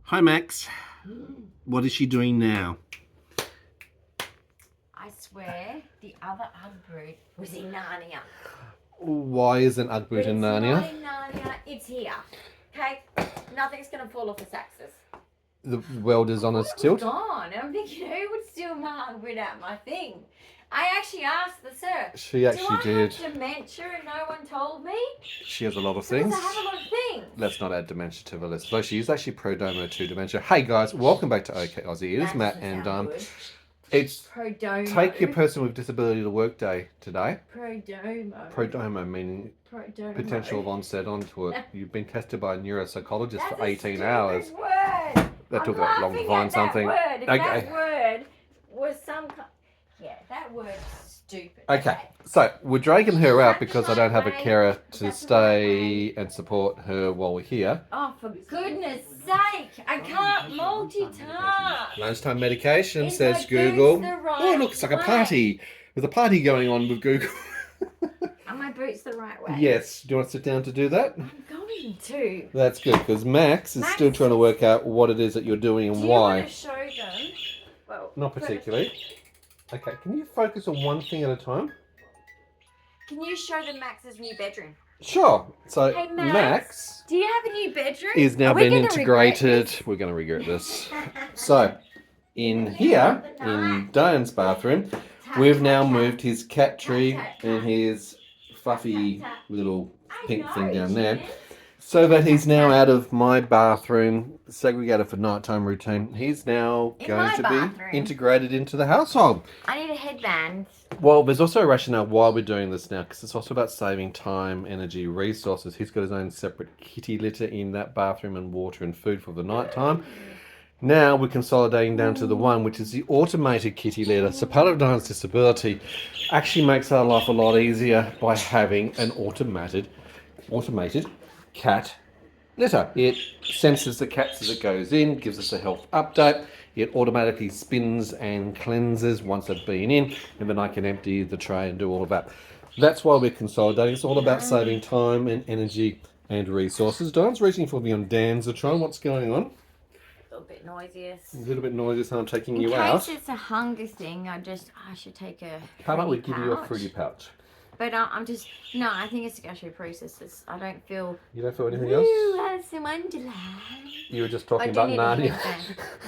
Hi, Max. What is she doing now? I swear the other Ugg was in Narnia. Why isn't Ugg in Narnia? It's not in Narnia, it's here. Okay? Nothing's going to fall off its axis. The welder's on its tilt? It's gone. And I'm thinking, who would steal my Ugg out my thing? I actually asked the sir. She actually did. Do I have dementia and no one told me? She has a lot of things. I have a lot of things. Let's not add dementia to the list. Though she is actually Prodromo 2 dementia. Hey guys, welcome back to OK Aussie. It is Matt and it's Prodromo. Take your person with disability to work day today. Prodromo. Prodromo meaning potential of onset onto it. You've been tested by a neuropsychologist for 18 hours. Word. That took that long to find something. That word. If okay. That word was some. Yeah, that word's stupid. Okay, so we're dragging her out because I don't have a carer to stay and support her while we're here. Oh, for goodness sake! I can't multitask. Lunchtime medication, says Google. Oh, look, it's like a party. There's a party going on with Google. Are my boots the right way? Yes. Do you want to sit down to do that? I'm going to. That's good, because Max is still trying to work out what it is that you're doing and why. Do you want to show them? Well, not particularly. Okay, can you focus on one thing at a time? Can you show them Max's new bedroom? Sure. So hey, Max do you have a new bedroom? Is now been integrated. We're going to regret this. So in here, in Dyan's bathroom, we've now moved his cat tree and his fluffy little pink thing down there, so that he's now out of my bathroom, segregated for nighttime routine. He's now going to be integrated into the household. I need a headband. Well, there's also a rationale why we're doing this now, because it's also about saving time, energy, resources. He's got his own separate kitty litter in that bathroom and water and food for the nighttime. Now we're consolidating down to the one, which is the automated kitty litter. So part of Dyan's disability actually makes our life a lot easier by having an automated cat litter. It senses the cats as it goes in, gives us a health update. It automatically spins and cleanses once they've been in, and then I can empty the tray and do all of that. That's why we're consolidating. It's all about saving time and energy and resources. Diane's reaching for me on Dan's Zatron. What's going on? A little bit noisiest. A little bit noisy, so I'm taking you out. In case it's a hunger thing, I should take a How about we give you a fruity pouch? But I think it's gastroparesis. I don't feel... You don't feel anything else? Alice in Wonderland. You were just talking about Narnia.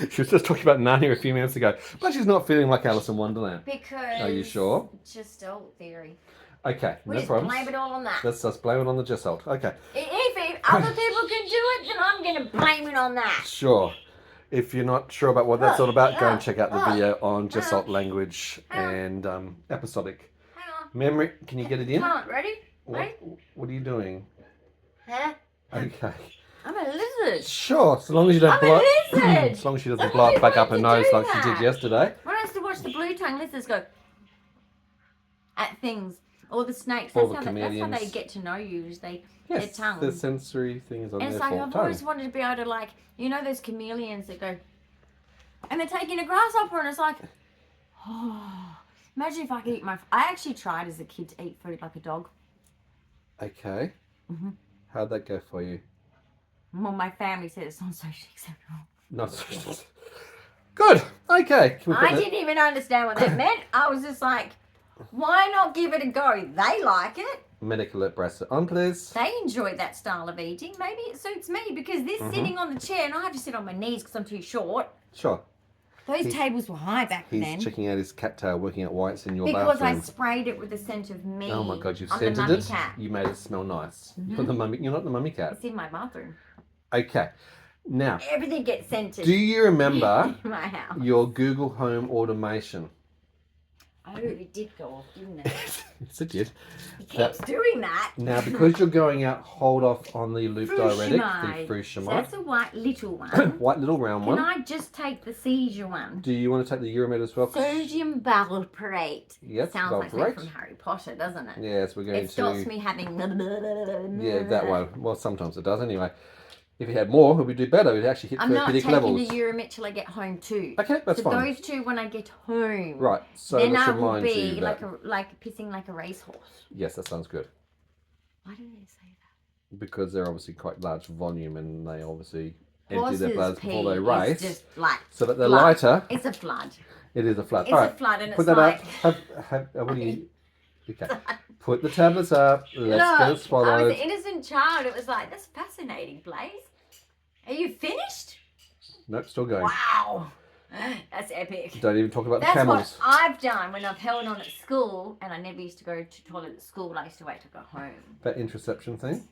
She was just talking about Narnia a few minutes ago. But she's not feeling like Alice in Wonderland. Because... Are you sure? It's just old theory. Okay, no problem. Blame it all on that. Let's just blame it on the Gestalt. Okay. If other people can do it, then I'm going to blame it on that. Sure. If you're not sure about what that's all about, go and check out the video on Gestalt language and episodic memory. Can you get it in? Ready? What are you doing? Huh? Okay. I'm a lizard. Sure, so long as you don't blow it. As long as she doesn't blow it back up her nose like she did yesterday. When I used to watch the blue tongue lizards go at things, or the snakes, that's how they get to know you, is their tongue. The sensory things on their it's like I've always wanted to be able to, those chameleons that go, and they're taking a grasshopper, and it's like, oh, imagine if I could eat I actually tried as a kid to eat food like a dog. Okay. How'd that go for you? Well, my family said it's not socially acceptable. Not socially. Good. Okay. I didn't even understand what that meant. I was just like, why not give it a go? They like it. Medical at breast on, please. They enjoy that style of eating. Maybe it suits me because this sitting on the chair, and I have to sit on my knees because I'm too short. Sure. Those tables were high back then. He's checking out his cat tail, working out why it's in your bathroom. Because I sprayed it with the scent of me. Oh my God, you've scented it? Cat. You made it smell nice. You're not the mummy cat. It's in my bathroom. Okay. Now. Everything gets scented. Do you remember my house. Your Google Home automation? Oh, it did go off, didn't it? Yes, it did. It keeps doing that. Now, because you're going out, hold off on the loop diuretic, the Fruchamide. So that's a white little one. White little round one. Can I just take the seizure one? Do you want to take the Euromed as well? Sodium valproate. Yes, sounds like something from Harry Potter, doesn't it? Yes, we're going to... It stops me having... Yeah, that one. Well, sometimes it does anyway. If you had more, it would do better. It would actually hit therapeutic levels. I'm not taking the Euromed till I get home too. Okay, that's fine. So those two when I get home. Right. So then let's I will remind be you that... like pissing like a racehorse. Yes, that sounds good. Why do they say that? Because they're obviously quite large volume and they obviously empty their bladders before they pee race. is just like So that they're flood. lighter. It's a flood. It is a flood. It's All a right, flood, and put it's that like. up. What do you? Okay. Put the tablets up. Let's get it I was swallowed. an innocent child. It was like, that's fascinating, Blaze. Are you finished? Nope, still going. Wow. That's epic. Don't even talk about That's the camels. what I've done when I've held on at school, and I never used to go to toilet at school. I used to wait to go home. That interception thing?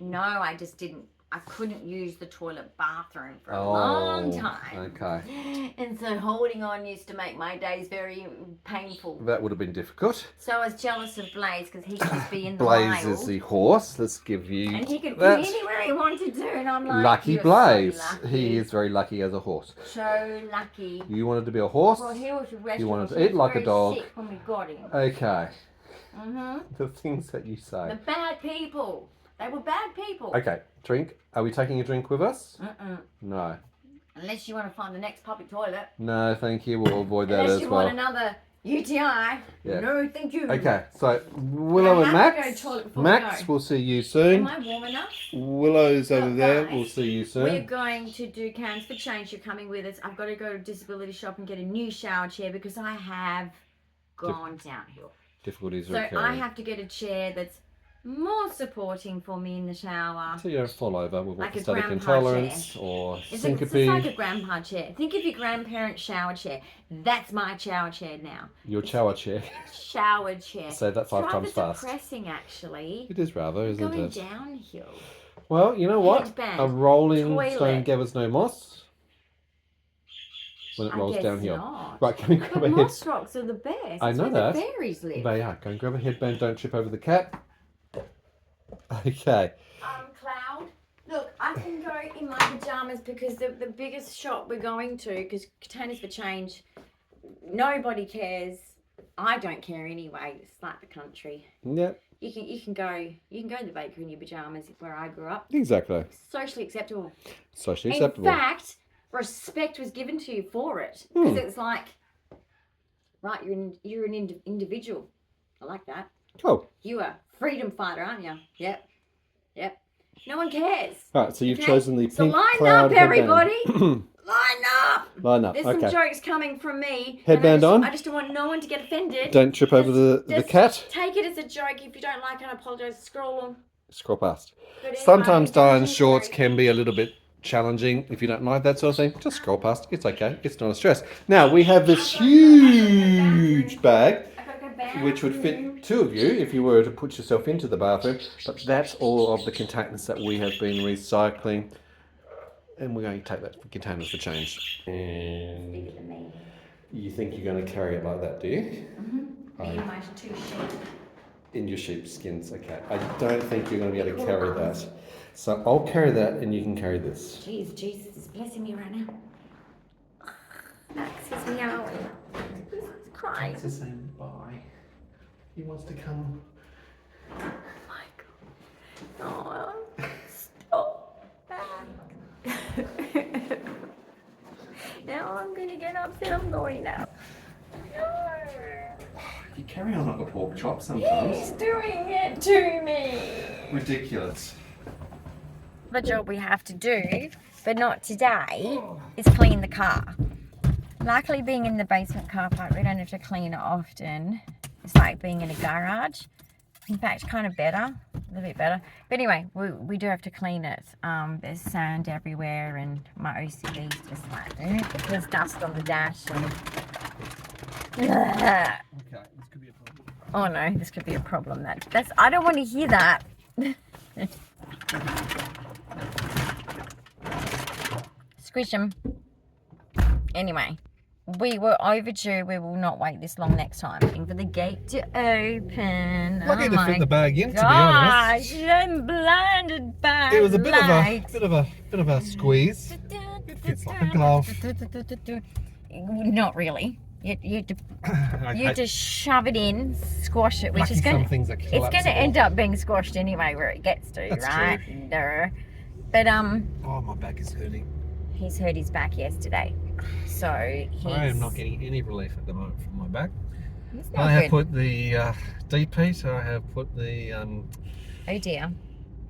No, I just didn't. I couldn't use the toilet bathroom for a long time. Okay. And so holding on used to make my days very painful. That would have been difficult. So I was jealous of Blaze because he could just be in the Blaze wild. is the horse. Let's give you And he could that. be anywhere he wanted to, and I'm like, Lucky "You're Blaze. so lucky." He is very lucky as a horse. So lucky. You wanted to be a horse? Well, he was restless. You wanted to He eat was like a very dog. sick when we got him. Okay. Mhm. The things that you say. The bad people. They were bad people. Okay, drink. Are we taking a drink with us? Mm-mm. No. Unless you want to find the next public toilet. No, thank you. We'll avoid that Unless as you well. want another UTI. Yeah. No, thank you. Okay, so Willow I and have to go Max. to the toilet before we Max, go. we'll see you Am soon. I warm enough? Willow's over Look, there. guys, We'll see you We're soon. going to do Cans for Change. You're coming with us. I've got to go to Disability Shop and get a new shower chair because I have gone downhill. Difficulties So recurring. I have to get a chair that's more supporting for me in the shower. So you don't fall over with Like a orthostatic grandpa intolerance or It's syncope. just like a grandpa chair. Think of your grandparent's shower chair. That's my shower chair now. Your shower chair. Shower chair. Say that 5 it's times rather fast. depressing, actually. It is rather, isn't Going it? downhill. Well, you know what? Headband, A rolling toilet. stone gathers no moss when it rolls I guess downhill. not. Right, can we grab But a head? moss rocks are the best. I It's know where that. the fairies live. They are. Go and grab a headband. Don't trip over the cat. Okay. Cloud. Look, I can go in my pajamas because the biggest shop we're going to, because Containers for Change, nobody cares. I don't care anyway. It's like the country. Yep. You can go to the bakery in your pajamas where I grew up. Exactly. Socially acceptable. Socially acceptable. In fact, respect was given to you for it because it's like, right, you're an individual. I like that. Cool. You are freedom fighter, aren't you? Yep. No one cares. All right, so you've Okay? chosen the So pink line cloud up, everybody. headband. Line up. Line up. There's some Okay. jokes coming from me. Headband and on. I just don't want no one to get offended. Don't trip over the Just cat. Take it as a joke. If you don't like it, I apologise. Scroll on. Scroll past. But anyway, Sometimes Dyan's don't shorts worry. can be a little bit challenging. If you don't like that sort of thing, just scroll past. It's okay. It's not a stress. Now, we have this huge bag, I've got to go back. which would fit 2 of you if you were to put yourself into the bathroom. But that's all of the containers that we have been recycling. And we're going to take that for Containers for Change. And Bigger than me. you think you're going to carry it like that, do you? Me and my 2 sheep. In your sheepskins, okay. I don't think you're going to be able to carry that. So I'll carry that and you can carry this. Jeez, Jesus is blessing me right now. Max is meowing. He's crying. He's saying bye. He wants to come. Oh my God. Oh, stop. Now I'm going to get upset. I'm going now. No. You carry on like a pork chop He's sometimes. doing it to me. Ridiculous. The job we have to do, but not today, is clean the car. Luckily, being in the basement car park, we don't have to clean it often. It's like being in a garage. In fact, kind of better, a little bit better. But anyway, we do have to clean it. There's sand everywhere, and my OCD's just like, there's dust on the dash. And... Okay, this could be a problem. Oh no, this could be a problem. That's I don't want to hear that. Squish them. Anyway, we were overdue. We will not wait this long next time. Waiting for the gate to open. Lucky to fit the bag in, to be Gosh, honest. I'm blinded by It was a bit light. of a squeeze. It fits like a glove. Not really. You Okay. have to shove it in, squash it, which Lucky is some going to... things are It's going to collapsible. end up being squashed anyway where it gets to, That's right? Duh. But Oh, my back is hurting. he's hurt his back yesterday, so he's... I am not getting any relief at the moment from my back. He's I not have good. put the DP, so I have put the Oh dear.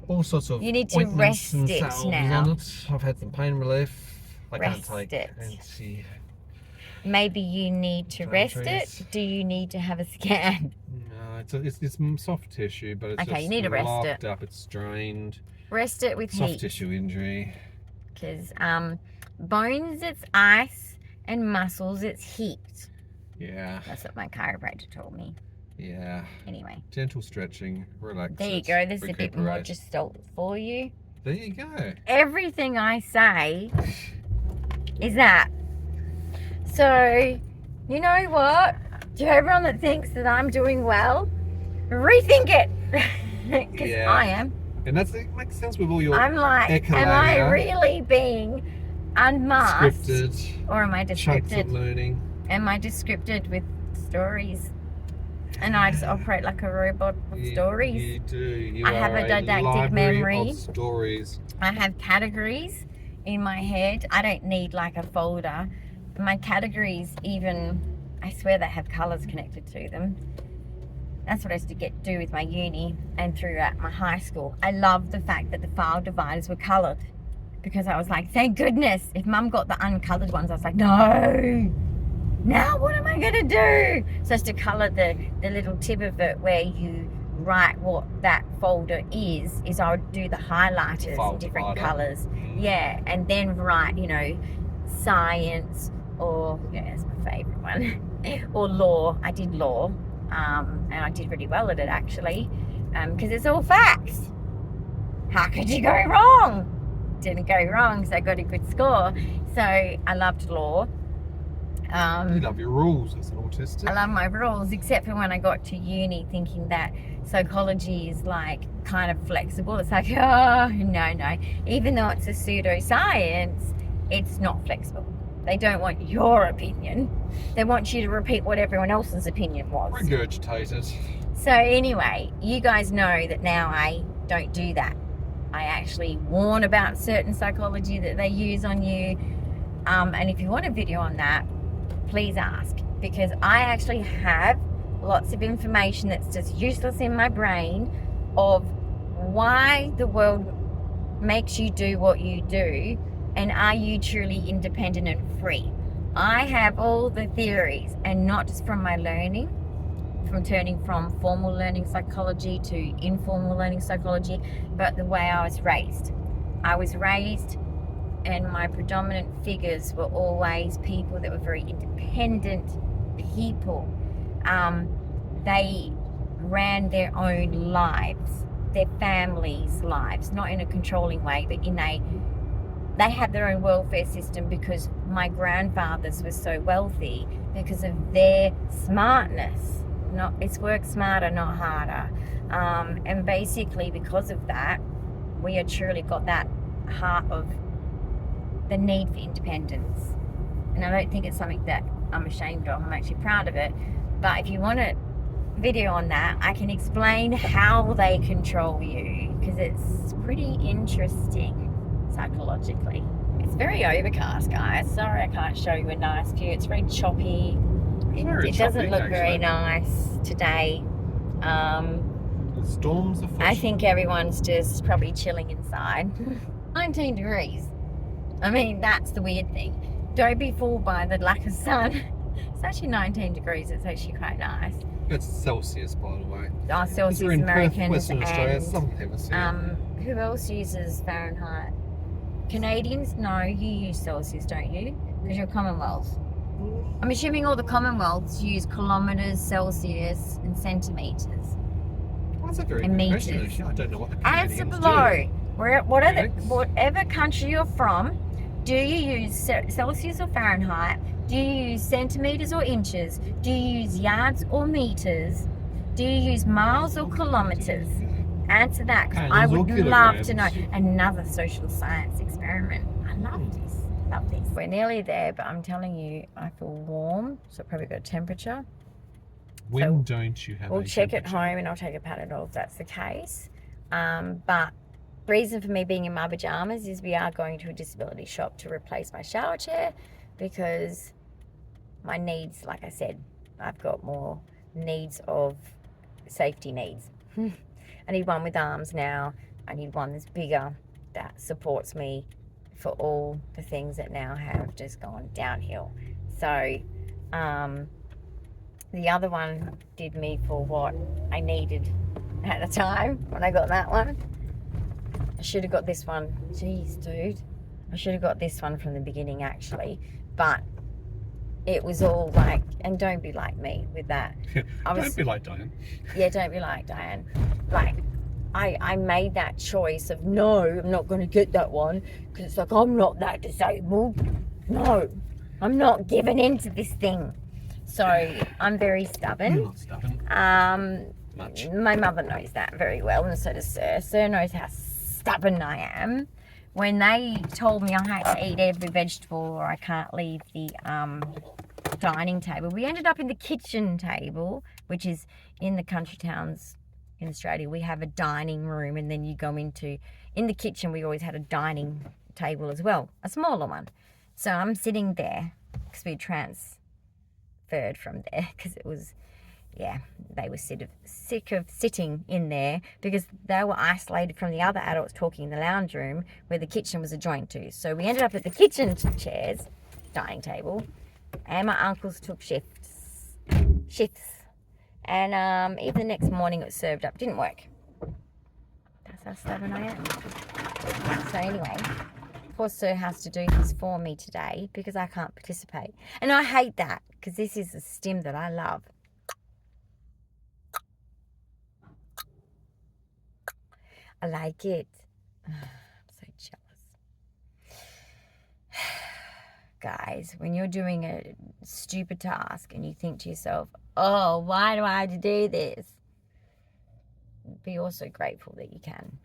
all sorts of You need to ointments and rest it salves now. on it. I've had some pain relief. I can't Rest take it. anti. Maybe you need to rest it. Inflammatories. Do you need to have a scan? No, it's soft tissue, but it's Okay, just you need to rest locked it. up. It's strained. Rest it with Soft heat. tissue injury. Because bones, it's ice, and muscles, it's heat. Yeah. That's what my chiropractor told me. Yeah. Anyway. Gentle stretching, relax. There you go. This is a bit more just salt for you. There you go. Everything I say is that. So, you know what? To everyone that thinks that I'm doing well, rethink it. Because Yeah. I am. And it makes sense with all your I'm like, am I echolalia, really being unmasked? scripted, Or am I chunks of descripted? learning. Am I descripted with stories? And I just operate like a robot with stories. You do. You I have are a didactic library memory. of stories. I have categories in my head. I don't need like a folder. My categories even, I swear they have colours connected to them. That's what I used to do with my uni and throughout my high school. I loved the fact that the file dividers were coloured because I was like, thank goodness. If Mum got the uncoloured ones, I was like, no. Now what am I going to do? So as to colour the little tip of it where you write what that folder is I would do the highlighters File in different divider. colours. Yeah, and then write, you know, science or, yeah, that's my favourite one. Or law. I did law. And I did really well at it actually. Because it's all facts. How could you go wrong? Didn't go wrong because I got a good score. So I loved law. You love your rules as an autistic. I love my rules, except for when I got to uni thinking that psychology is like kind of flexible. It's like, oh, no. Even though it's a pseudoscience, it's not flexible. They don't want your opinion. They want you to repeat what everyone else's opinion was. Regurgitate it. So anyway, you guys know that now I don't do that. I actually warn about certain psychology that they use on you. And if you want a video on that, please ask, because I actually have lots of information that's just useless in my brain of why the world makes you do what you do, and are you truly independent and free. I have all the theories, and not just from my learning, from turning from formal learning psychology to informal learning psychology, but the way I was raised. I was raised and my predominant figures were always people that were very independent people. They ran their own lives, their families' lives, not in a controlling way, but they had their own welfare system because my grandfathers were so wealthy because of their smartness. It's work smarter, not harder. And basically because of that, we had truly got that heart of the need for independence. And I don't think it's something that I'm ashamed of. I'm actually proud of it. But if you want a video on that, I can explain how they control you, because it's pretty interesting psychologically. It's very overcast, guys. Sorry I can't show you a nice view. It's very choppy. It doesn't look very nice today. The storms are I think everyone's just probably chilling inside. 19 degrees. I mean, that's the weird thing. Don't be fooled by the lack of sun. It's actually 19 degrees. It's actually quite nice. It's Celsius, by the way. Oh, Celsius, we're in Americans, Perth, Western Australia, and Southern Hemisphere. who else uses Fahrenheit? Canadians? No, you use Celsius, don't you? Because you're Commonwealth. I'm assuming all the Commonwealths use kilometres, Celsius, and centimetres. Well, that's a very and good question, meters. actually. I don't know what the Answer Canadians below. do. Whatever country you're from, do you use Celsius or Fahrenheit? Do you use centimetres or inches? Do you use yards or metres? Do you use miles or kilometres? Answer that, because I Pounds or would love to kilograms? know. Another social science experiment. I love this. Love this. We're nearly there, but I'm telling you, I feel warm, so I've probably got a temperature. When don't you have We'll a check at temperature? home and I'll take a Panadol if that's the case. But reason for me being in my pajamas is we are going to a disability shop to replace my shower chair, because my needs, like I said, I've got more needs of safety needs. I need one with arms now. I need one that's bigger, that supports me for all the things that now have just gone downhill. So the other one did me for what I needed at the time when I got that one. I should have got this one. Jeez, dude. I should have got this one from the beginning, actually. But it was all like, and don't be like me with that. Don't be like Dyan. Yeah, don't be like Dyan. Like, I made that choice of, no, I'm not going to get that one because it's like, I'm not that disabled. No, I'm not giving in to this thing. So I'm very stubborn. You're not stubborn. Much. My mother knows that very well, and so does Sir. Sir knows how stubborn I am. When they told me I had to eat every vegetable or I can't leave the dining table, we ended up in the kitchen table, which is in the country towns in Australia. We have a dining room, and then you go in the kitchen. We always had a dining table as well, a smaller one. So I'm sitting there because we transferred from there because it was, yeah, they were sick of sitting in there because they were isolated from the other adults talking in the lounge room where the kitchen was adjoined to. So we ended up at the kitchen chairs, dining table, and my uncles took shifts. And even the next morning it was served up. Didn't work. That's how stubborn I am. So anyway, poor Sir has to do this for me today because I can't participate. And I hate that because this is a stim that I love. I like it. I'm so jealous. Guys, when you're doing a stupid task and you think to yourself, oh, why do I have to do this? Be also grateful that you can.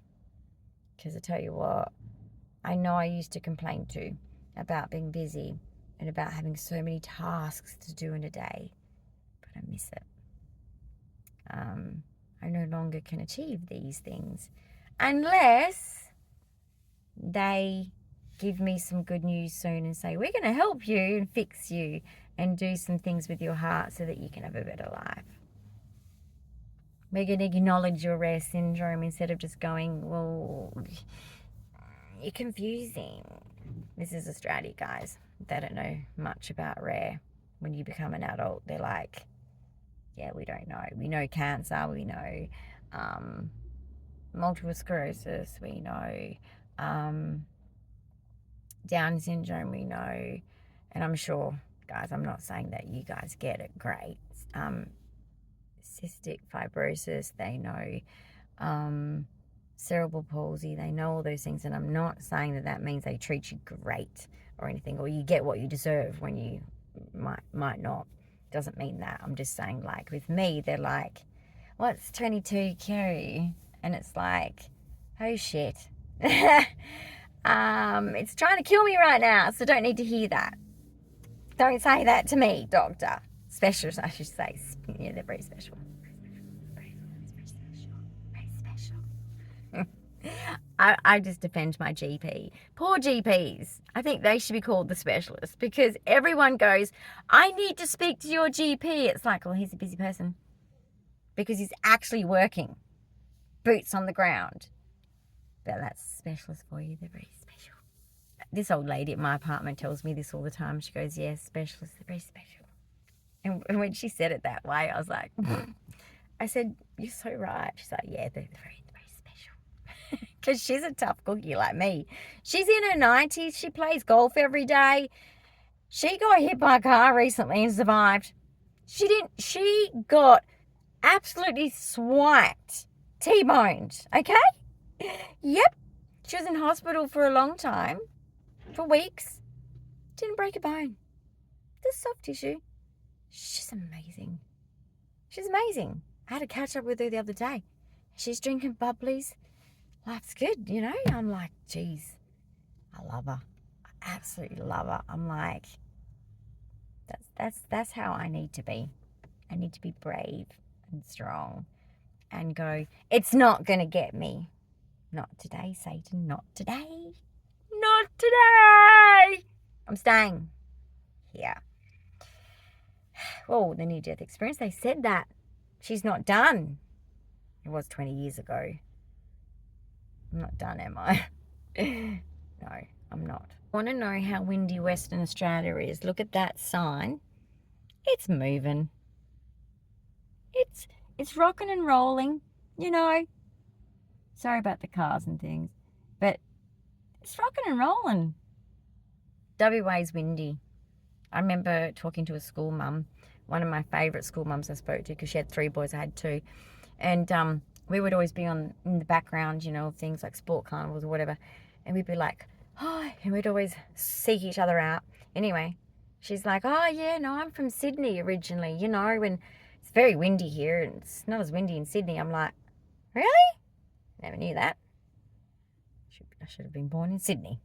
Because I tell you what, I know I used to complain too about being busy and about having so many tasks to do in a day, but I miss it. I no longer can achieve these things unless they give me some good news soon and say, we're going to help you and fix you and do some things with your heart so that you can have a better life. We're going to acknowledge your rare syndrome instead of just going, well, you're confusing. This is Australia, guys. They don't know much about rare. When you become an adult, they're like, yeah, we don't know. We know cancer, we know multiple sclerosis, we know Down syndrome, we know, and I'm sure, guys, I'm not saying that you guys get it great. Cystic fibrosis, they know, cerebral palsy, they know all those things, and I'm not saying that means they treat you great or anything, or you get what you deserve when you might not. Doesn't mean that. I'm just saying, like, with me, they're like, what's 22Q? And it's like, oh shit. It's trying to kill me right now, so don't need to hear that. Don't say that to me, doctor. Specialist, I should say. Yeah, they're very special. Very special. I just defend my GP. Poor GPs. I think they should be called the specialists because everyone goes, I need to speak to your GP. It's like, well, he's a busy person because he's actually working. Boots on the ground. But that's specialists for you. They're very special. This old lady at my apartment tells me this all the time. She goes, yes, specialists, they're very special. And when she said it that way, I was like, I said, you're so right. She's like, yeah, they're very special. Because she's a tough cookie like me. She's in her 90s. She plays golf every day. She got hit by a car recently and survived. She got absolutely swiped. T-boned. Okay? Yep. She was in hospital for a long time. For weeks. Didn't break a bone. Just soft tissue. She's amazing. She's amazing. I had to catch up with her the other day. She's drinking bubblies. Life's good, you know? I'm like, geez, I love her. I absolutely love her. I'm like, that's how I need to be. I need to be brave and strong and go, it's not going to get me. Not today, Satan. Not today. Not today. I'm staying here. Oh, the near-death experience. They said that. She's not done. It was 20 years ago. I'm not done, am I? No, I'm not. Want to know how windy Western Australia is? Look at that sign. It's moving. It's rocking and rolling, you know. Sorry about the cars and things, but it's rocking and rolling. WA's windy. I remember talking to a school mum, one of my favourite school mums I spoke to, because she had 3 boys, I had 2. And we would always be in the background, you know, of things like sport carnivals or whatever. And we'd be like, oh, and we'd always seek each other out. Anyway, she's like, oh, yeah, no, I'm from Sydney originally, you know, and it's very windy here and it's not as windy in Sydney. I'm like, really? Never knew that. I should have been born in Sydney.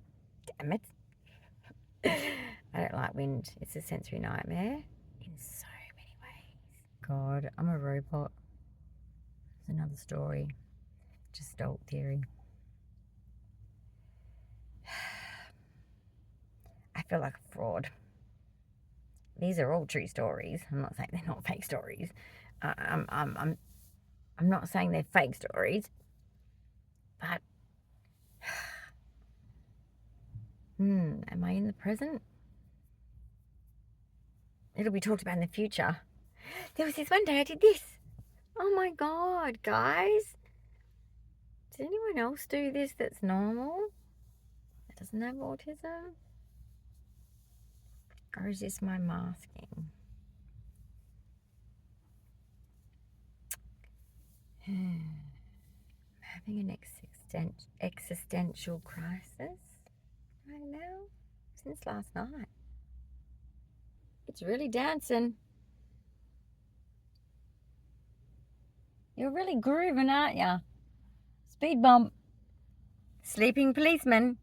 Damn it. I don't like wind. It's a sensory nightmare in so many ways. God, I'm a robot. It's another story. Just adult theory. I feel like a fraud. These are all true stories. I'm not saying they're not fake stories. I'm not saying they're fake stories. But am I in the present? It'll be talked about in the future. There was this one day I did this. Oh my God, guys. Does anyone else do this that's normal? That doesn't have autism? Or is this my masking? I'm having an existential crisis right now since last night. It's really dancing. You're really grooving, aren't you? Speed bump. Sleeping policeman.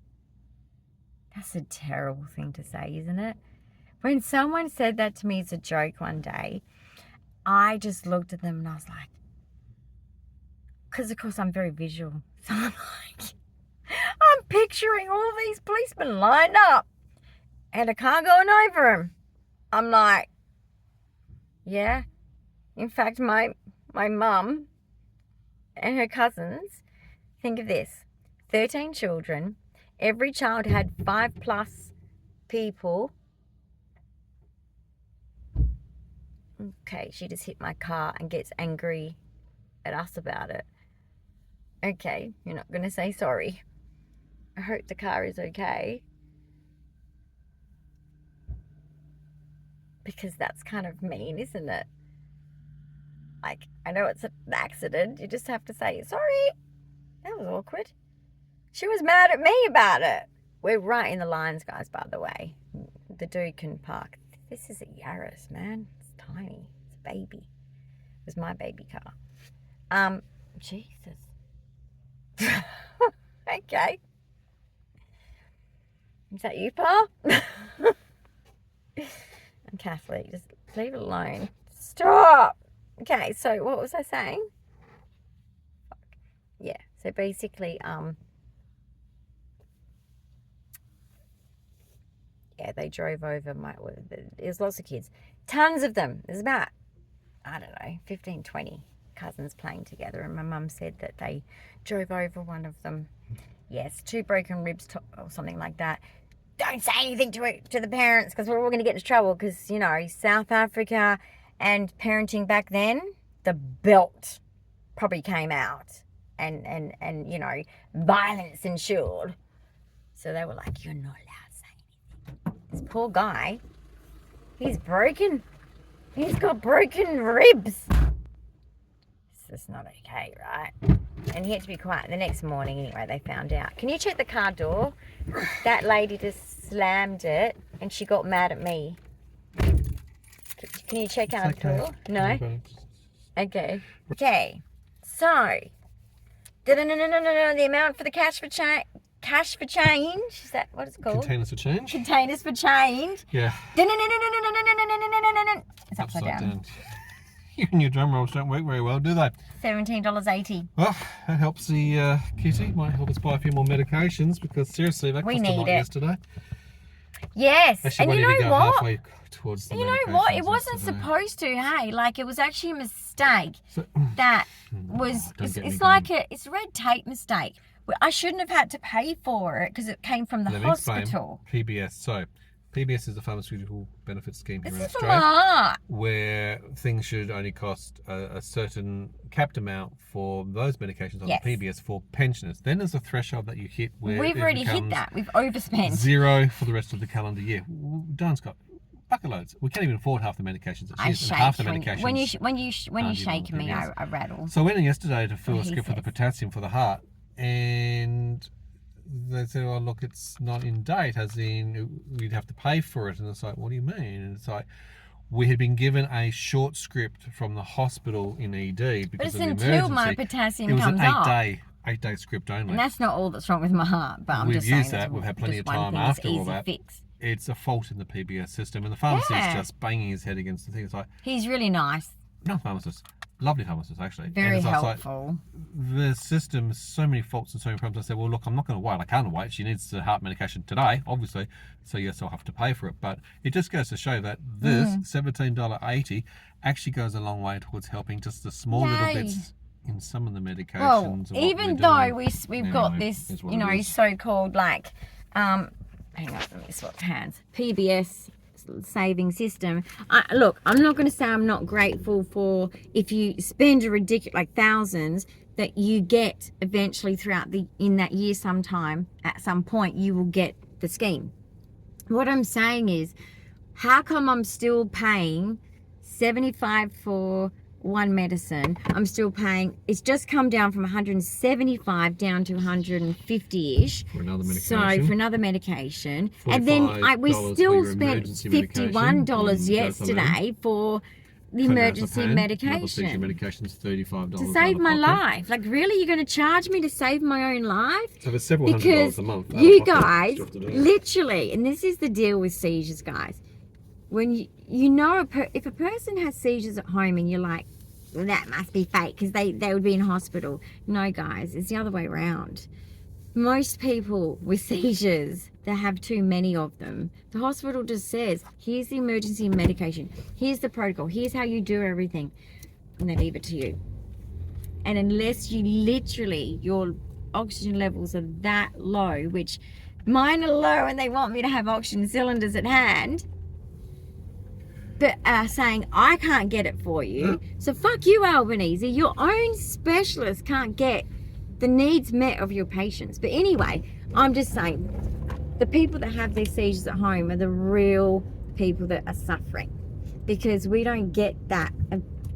That's a terrible thing to say, isn't it? When someone said that to me as a joke one day, I just looked at them and I was like, because of course I'm very visual. So I'm like, I'm picturing all these policemen lined up and a car going over them. I'm like, yeah. In fact, my mum and her cousins, think of this, 13 children. Every child had 5+ people. Okay, she just hit my car and gets angry at us about it. Okay, you're not going to say sorry. I hope the car is okay. Because that's kind of mean, isn't it? Like, I know it's an accident. You just have to say, sorry. That was awkward. She was mad at me about it. We're right in the lines, guys, by the way. The dude can park. This is a Yaris, man. It's tiny. It's a baby. It was my baby car. Jesus. Okay. Is that you, Pa? I'm Catholic. Just leave it alone. Stop. Okay, so what was I saying? Yeah, so basically, yeah, they drove over there's lots of kids. Tons of them. There's about, I don't know, 15, 20 cousins playing together. And my mum said that they drove over one of them. Yes, 2 broken ribs or something like that. Don't say anything to the parents because we're all going to get into trouble because, you know, South Africa and parenting back then, the belt probably came out and you know, violence ensued. So they were like, you're not allowed to say anything. This poor guy, he's broken. He's got broken ribs. This is not okay, right? And he had to be quiet. The next morning, anyway, they found out. Can you check the car door? That lady just slammed it, and she got mad at me. Can you check out the door? No? Okay. Okay. So, the amount for the cash for change. Is that what it's called? Containers for change. Containers for change. Yeah. It's upside down. You and your drum rolls don't work very well, do they? $17.80. Well, that helps the kitty. Might help us buy a few more medications because seriously, that cost a lot yesterday. Yes, actually, and you know what? Halfway towards the you know what? It wasn't supposed to. Hey, like it was actually a mistake. That was. It's like it's a red tape mistake. I shouldn't have had to pay for it because it came from the Let me explain. hospital. PBS. So, PBS is the Pharmaceutical Benefit Scheme here This in is for Australia, my heart. where things should only cost a certain capped amount for those medications on Yes. the PBS for pensioners. Then there's a threshold that you hit where We've it already hit becomes that. We've overspent. 0 for the rest of the calendar year. Dan's got bucket loads. We can't even afford half the medications that she I has, and half the shake medications. when you aren't even shake on me, PBS. I rattle. So I went in yesterday to fill a He script for the says. potassium for the heart, and they said, "Oh, look, it's not in date, as in we'd have to pay for it." And it's like, "What do you mean?" And it's like, we had been given a short script from the hospital in ED But because it's of the until emergency. my It potassium was comes an up. 8-day script only. And that's not all that's wrong with my heart, but I'm We've just saying used that. that's We've had plenty just of one time thing that's after all easy that. fix. It's a fault in the PBS system, and the pharmacist Yeah. just banging his head against the thing. It's like, He's really nice, no, pharmacist, lovely pharmacist actually. very and it's like, helpful. the system has so many faults and so many problems. I said, well, look, I'm not going to wait. I can't wait. She needs the heart medication today, obviously. So, yes, I'll have to pay for it. But it just goes to show that this $17.80 actually goes a long way towards helping just the small little Yay. bits in some of the medications. Well, and what even we're though doing. we've got Anyway, this, is what you it know, is. so-called like, hang on, let me swap hands. PBS saving system. Look, I'm not going to say I'm not grateful for if you spend a ridiculous, like thousands, that you get eventually throughout in that year sometime, at some point, you will get the scheme. What I'm saying is, how come I'm still paying $75 for one medicine? I'm still paying, it's just come down from $175 down to $150-ish. For another medication. So for another medication. And then we $45 still for your spent emergency medication, $51 and yesterday for the emergency medication. Medication's $35 To save my out of pocket. life. Like, really? You're going to charge me to save my own life? So it's several Because $100 a month. out of you pocket. guys, Still have to do it. literally, and this is the deal with seizures, guys. When you know, if a person has seizures at home and you're like, well, that must be fake because they would be in hospital. No, guys, it's the other way around. Most people with seizures, they have too many of them. The hospital just says, here's the emergency medication. Here's the protocol. Here's how you do everything. And they leave it to you. And unless you literally, your oxygen levels are that low, which mine are low and they want me to have oxygen cylinders at hand, but saying, I can't get it for you. So fuck you, Albanese. Your own specialist can't get the needs met of your patients. But anyway, I'm just saying, the people that have these seizures at home are the real people that are suffering, because we don't get that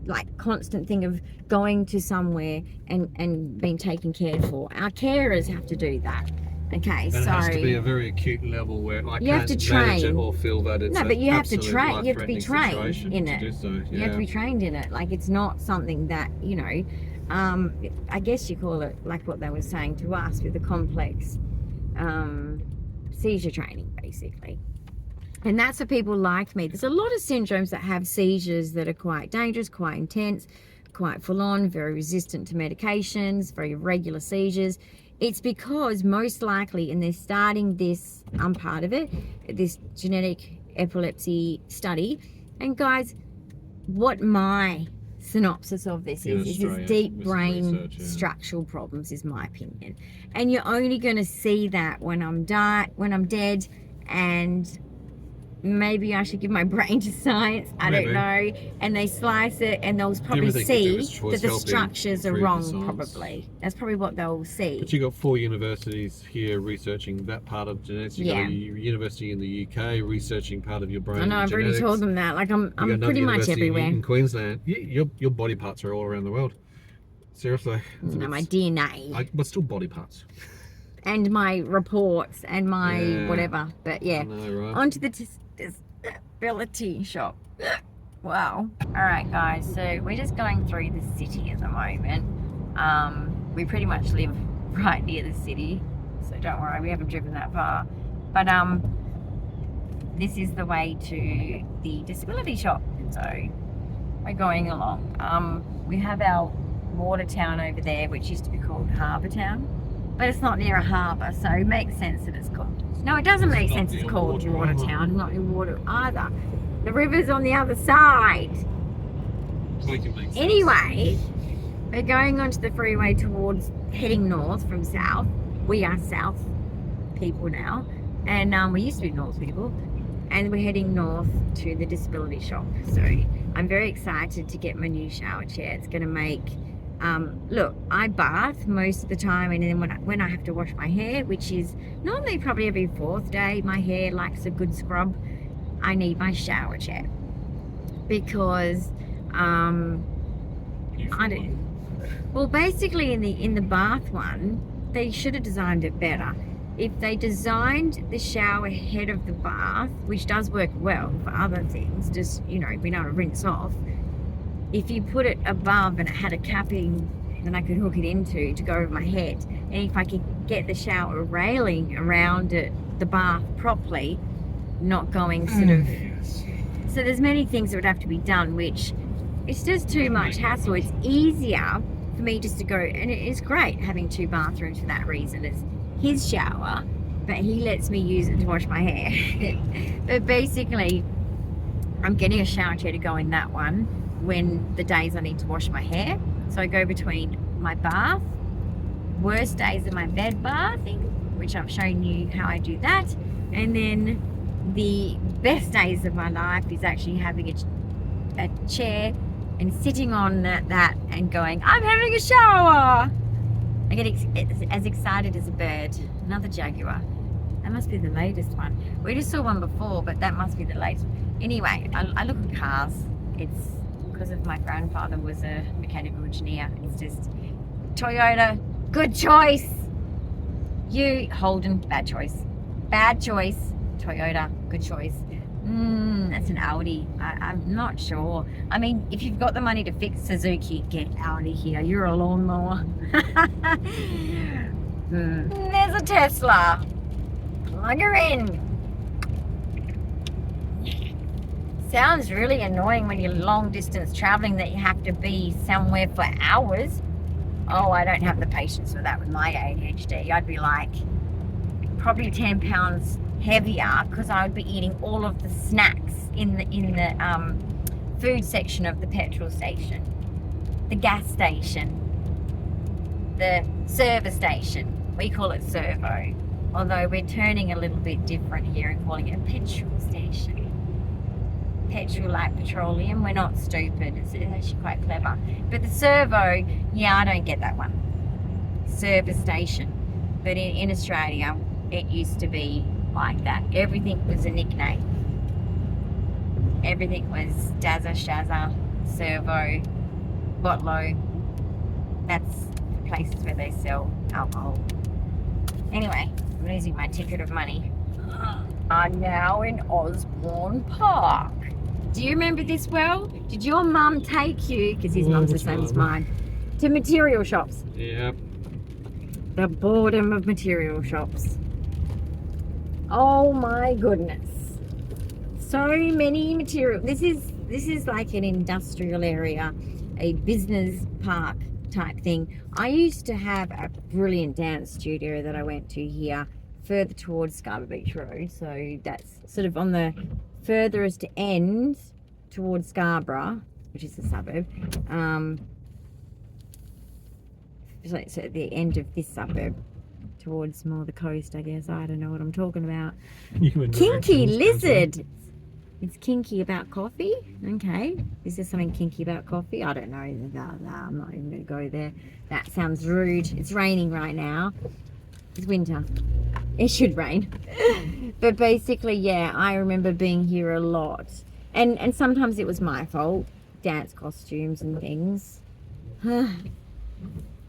like constant thing of going to somewhere and being taken care for. Our carers have to do that. Okay, And so it has to be a very acute level where I you have can't to manage train. it or feel that it's No, but you have to absolute train. You have to be life-threatening trained situation in to it. do so, You have to be trained in it. Like, it's not something that, you know, I guess you call it like what they were saying to us with the complex seizure training, basically. And that's for people like me. There's a lot of syndromes that have seizures that are quite dangerous, quite intense, quite full on, very resistant to medications, very irregular seizures. It's because most likely, and they're starting this, I'm part of it, this genetic epilepsy study. And guys, what my synopsis of this is Australia, deep with some brain research, yeah. structural problems, is my opinion. And you're only going to see that when I'm dead, and maybe I should give my brain to science, I Maybe. don't know, and they slice it and they'll probably Everything see you do is towards that the helping structures are improve the wrong, science. probably. That's probably what they'll see. But you got 4 universities here researching that part of genetics. You Yeah. got a university in the UK researching part of your brain. I know, I've already genetics. told them that. Like, I'm You got another pretty much university everywhere. in Queensland. Your body parts are all around the world. Seriously. You know, my DNA But still body parts. and my reports and my Yeah. whatever. But yeah, I know, right? onto the disability shop. Wow. All right, guys. So we're just going through the city at the moment. We pretty much live right near the city, so don't worry, we haven't driven that far. But this is the way to the disability shop. So we're going along. We have our water town over there, which used to be called Harbour Town, but it's not near a harbour, so it makes sense that it's called. No, it doesn't make sense it's called Water Town. Not in water either. The river's on the other side. Make it make sense. Anyway, we're going onto the freeway towards heading north from south. We are south people now, and we used to be north people, and we're heading north to the disability shop. So I'm very excited to get my new shower chair. It's going to make look, I bath most of the time, and then when I have to wash my hair, which is normally probably every 4th day, my hair likes a good scrub, I need my shower chair, because I don't, well, basically in the bath one, they should have designed it better. If they designed the shower head of the bath, which does work well for other things, just, you know, being able to rinse off, if you put it above and it had a capping that I could hook it into to go over my head, and if I could get the shower railing around it, the bath properly, not going sort of, so there's many things that would have to be done, which it's just too much hassle. It's easier for me just to go, and it is great having 2 bathrooms for that reason. It's his shower, but he lets me use it to wash my hair. But basically, I'm getting a shower chair to go in that one when the days I need to wash my hair. So I go between my bath, worst days of my bed bathing, which I've shown you how I do that, and then the best days of my life is actually having a chair and sitting on that and going, I'm having a shower. I get as excited as a bird. Another Jaguar. That must be the latest one. We just saw one before, but that must be the latest. Anyway, I look at cars. It's because of my grandfather was a mechanical engineer. It's just Toyota, good choice. You, Holden, bad choice. Bad choice. Toyota, good choice. That's an Audi. I'm not sure. I mean, if you've got the money to fix Suzuki, get out of here. You're a lawnmower. There's a Tesla. Plug her in. Sounds really annoying when you're long distance traveling that you have to be somewhere for hours. Oh, I don't have the patience for that with my ADHD. I'd be like probably 10 pounds heavier, because I would be eating all of the snacks in the food section of the petrol station, the gas station, the service station. We call it servo, although we're turning a little bit different here and calling it a petrol station. Petrol like petroleum. We're not stupid. It's actually quite clever. But the servo, yeah, I don't get that one. Service station. But in Australia, it used to be like that. Everything was a nickname. Everything was Dazza, Shazza, Servo, Botlo. That's places where they sell alcohol. Anyway, I'm losing my ticket of money. I'm now in Osborne Park. Do you remember this well? Did your mum take you, because his mum's the same as mine, to material shops? Yep. The boredom of material shops. Oh my goodness. So many material. This is like an industrial area, a business park type thing. I used to have a brilliant dance studio that I went to here further towards Scarborough Beach Road. So that's sort of on the furthest end towards Scarborough, which is a suburb. So at the end of this suburb, towards more the coast, I guess. I don't know what I'm talking about. Kinky lizard. It's kinky about coffee. Okay. Is there something kinky about coffee? I don't know. No, I'm not even going to go there. That sounds rude. It's raining right now. It's winter. It should rain. But basically, yeah, I remember being here a lot. And sometimes it was my fault. Dance costumes and things.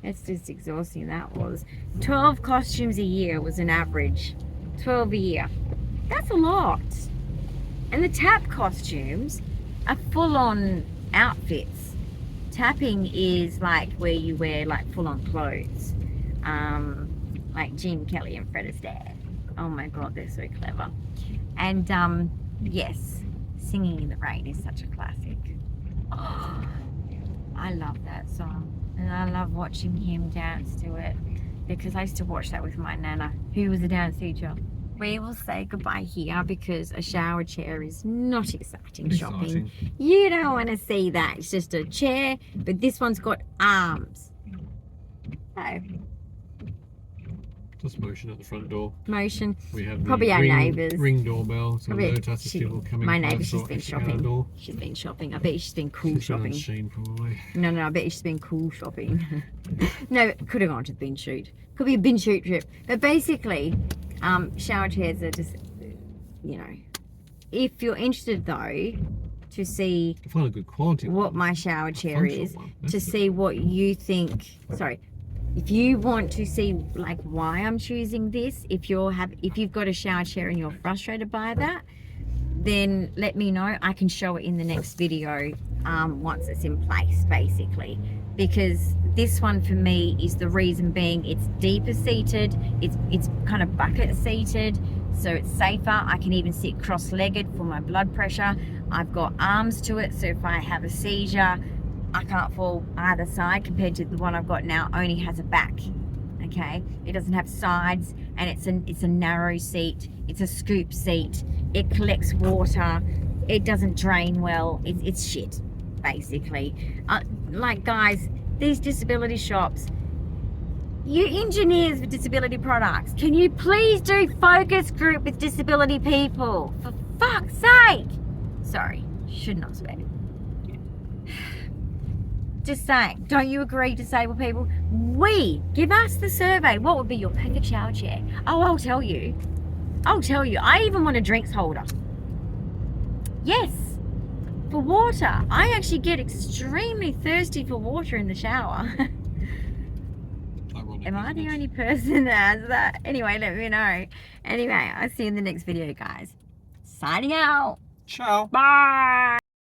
That's just exhausting, that was. 12 costumes a year was an average. 12 a year. That's a lot. And the tap costumes are full-on outfits. Tapping is like where you wear like full-on clothes. Like Gene Kelly and Fred Astaire. Oh my God, they're so clever. And yes, Singing in the Rain is such a classic. Oh, I love that song. And I love watching him dance to it, because I used to watch that with my nana, who was a dance teacher. We will say goodbye here because a shower chair is not exciting shopping. You don't want to see that. It's just a chair, but this one's got arms. So Just motion at the front door. Motion. We have Probably the our ring, neighbours. ring doorbell, so Probably notice people coming. my neighbour, past she's or been exiting our shopping. door. She's been shopping. I bet she's been cool She's been shopping. unseen, probably. No, I bet she's been cool shopping. No, could have gone to the bin shoot. Could be a bin shoot trip. But basically, shower chairs are just, you know, if you're interested though, to see To find a good quality what one, my shower chair functional is, one, to that's see what you think. Sorry, if you want to see like why I'm choosing this, if you've got a shower chair and you're frustrated by that, then let me know. I can show it in the next video once it's in place, basically, because this one for me is the reason being it's deeper seated, it's kind of bucket seated, so it's safer. I can even sit cross-legged for my blood pressure. I've got arms to it, so if I have a seizure, I can't fall either side, compared to the one I've got now only has a back. Okay, it doesn't have sides, and it's a narrow seat, it's a scoop seat, it collects water, it doesn't drain well, it's shit, basically. Like, guys, these disability shops, you engineers with disability products, can you please do focus group with disability people, for fuck's sake? Sorry, should not swear. Just saying, don't you agree, disabled people? Give us the survey. What would be your perfect shower chair? Oh, I'll tell you. I even want a drinks holder. Yes, for water. I actually get extremely thirsty for water in the shower. Am I the only person that has that? Anyway, let me know. Anyway, I'll see you in the next video, guys. Signing out. Ciao. Bye.